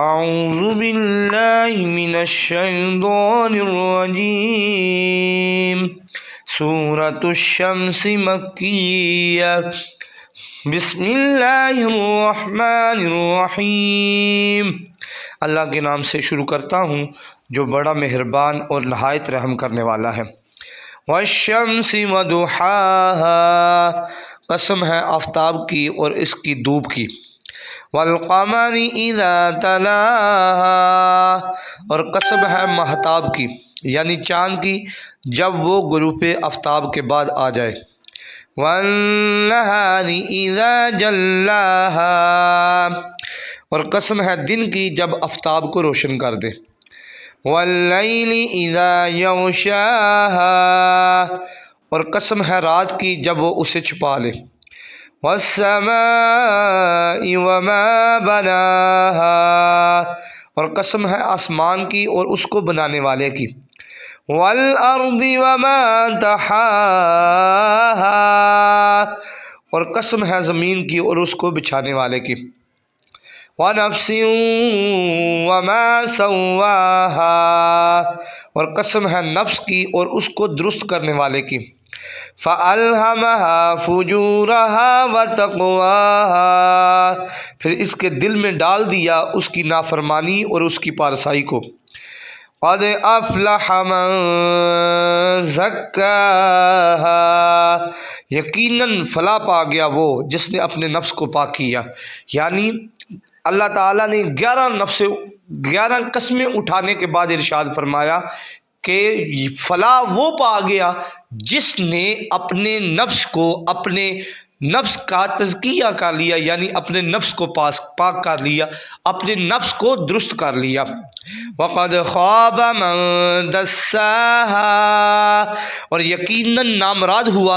اعوذ باللہ من الشیطان الرجیم سورۃ الشمس مکیہ بسم اللہ الرحمن الرحیم۔ اللہ کے نام سے شروع کرتا ہوں جو بڑا مہربان اور نہایت رحم کرنے والا ہے۔ والشمس وضحاہا، قسم ہے آفتاب کی اور اس کی دھوپ کی۔ والقمر اذا تلاہا، اور قسم ہے مہتاب کی یعنی چاند کی جب وہ غروب آفتاب کے بعد آ جائے۔ والنہار اذا جلاہا، اور قسم ہے دن کی جب آفتاب کو روشن کر دے۔ واللیل اذا یغشاہا، اور قسم ہے رات کی جب وہ اسے چھپا لے۔ والسماء وما بناہا، اور قسم ہے آسمان کی اور اس کو بنانے والے کی۔ والارض وما طحاہا، اور قسم ہے زمین کی اور اس کو بچھانے والے کی۔ ونفس وما سواہا، اور قسم ہے نفس کی اور اس کو درست کرنے والے کی۔ فَأَلْهَمَهَا فُجُورَهَا وَتَقْوَاهَا، پھر اس کے دل میں ڈال دیا اس کی نافرمانی اور اس کی پارسائی کو۔ قَدْ أَفْلَحَ مَنْ زَكَّاهَا، یقیناً فلاح پا گیا وہ جس نے اپنے نفس کو پاک کیا۔ یعنی اللہ تعالیٰ نے 11 قسمیں اٹھانے کے بعد ارشاد فرمایا کہ فلاح وہ پا گیا جس نے اپنے نفس کو اپنے نفس کا تزکیہ کر لیا، یعنی اپنے نفس کو پاک کر لیا، اپنے نفس کو درست کر لیا۔ وَقَدْ خَابَ مَنْ دَسَّاهَا، اور یقیناً نامراد ہوا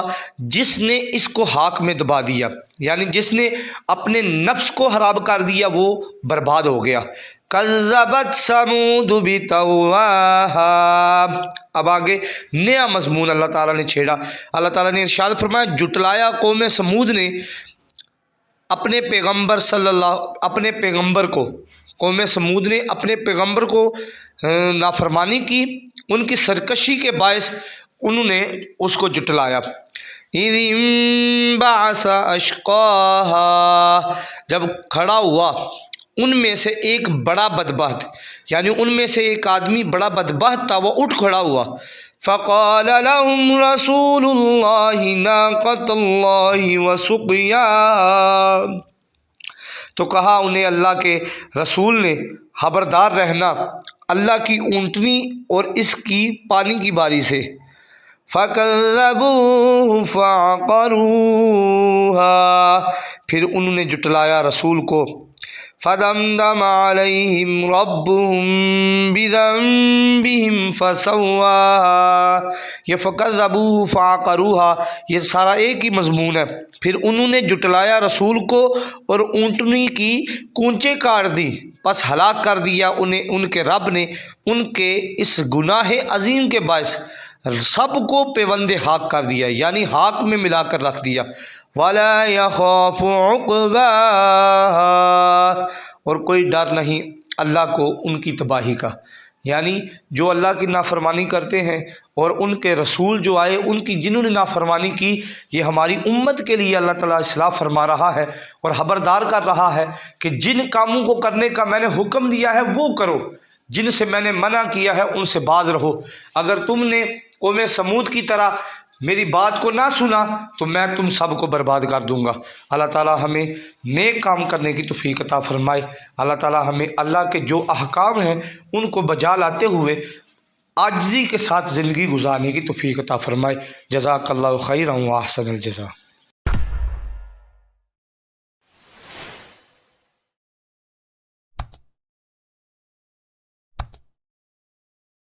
جس نے اس کو ہاک میں دبا دیا، یعنی جس نے اپنے نفس کو خراب کر دیا وہ برباد ہو گیا۔ کذبت ثمود بطغواہا، اب آگے نیا مضمون اللہ تعالیٰ نے چھیڑا۔ اللہ تعالیٰ نے ارشاد فرمایا جٹلایا قوم ثمود نے اپنے پیغمبر کو، قوم ثمود نے اپنے پیغمبر کو نافرمانی کی، ان کی سرکشی کے باعث انہوں نے اس کو جٹلایا۔ اذ انبعث اشقاہا، جب کھڑا ہوا ان میں سے ایک بڑا بدبخت، یعنی ان میں سے ایک آدمی بڑا بدبخت تھا، وہ اٹھ کھڑا ہوا۔ فقال لهم رسول اللہ ناقۃ اللہ وسقیاہا، تو کہا انہیں اللہ کے رسول نے خبردار رہنا اللہ کی اونٹنی اور اس کی پانی کی باری سے۔ فَكَذَّبُوهُ فَعَقَرُوهَا، پھر انہوں نے جٹلایا رسول کو۔ فَدَمْدَمَ عَلَيْهِمْ رَبُّهُمْ بِذَنبِهِمْ فَسَوَّاهَا، یہ فَكَذَّبُوهُ فَعَقَرُوهَا یہ سارا ایک ہی مضمون ہے۔ پھر انہوں نے جٹلایا رسول کو اور اونٹنی کی کونچیں کاٹ دی، پس ہلاک کر دیا انہیں ان کے رب نے ان کے اس گناہ عظیم کے باعث، سب کو پیوند حاک کر دیا، یعنی حاک میں ملا کر رکھ دیا۔ وَلَا يَخَافُ عُقْبَاهَا، اور کوئی ڈر نہیں اللہ کو ان کی تباہی کا، یعنی جو اللہ کی نافرمانی کرتے ہیں اور ان کے رسول جو آئے ان کی جنہوں نے نافرمانی کی، یہ ہماری امت کے لیے اللہ تعالیٰ اصلاح فرما رہا ہے اور خبردار کر رہا ہے کہ جن کاموں کو کرنے کا میں نے حکم دیا ہے وہ کرو، جن سے میں نے منع کیا ہے ان سے باز رہو۔ اگر تم نے قوم ثمود کی طرح میری بات کو نہ سنا تو میں تم سب کو برباد کر دوں گا۔ اللہ تعالیٰ ہمیں نیک کام کرنے کی توفیق عطا فرمائے۔ اللہ تعالیٰ ہمیں اللہ کے جو احکام ہیں ان کو بجا لاتے ہوئے عاجزی کے ساتھ زندگی گزارنے کی توفیق عطا فرمائے۔ جزاک اللہ خیرا و احسن الجزا۔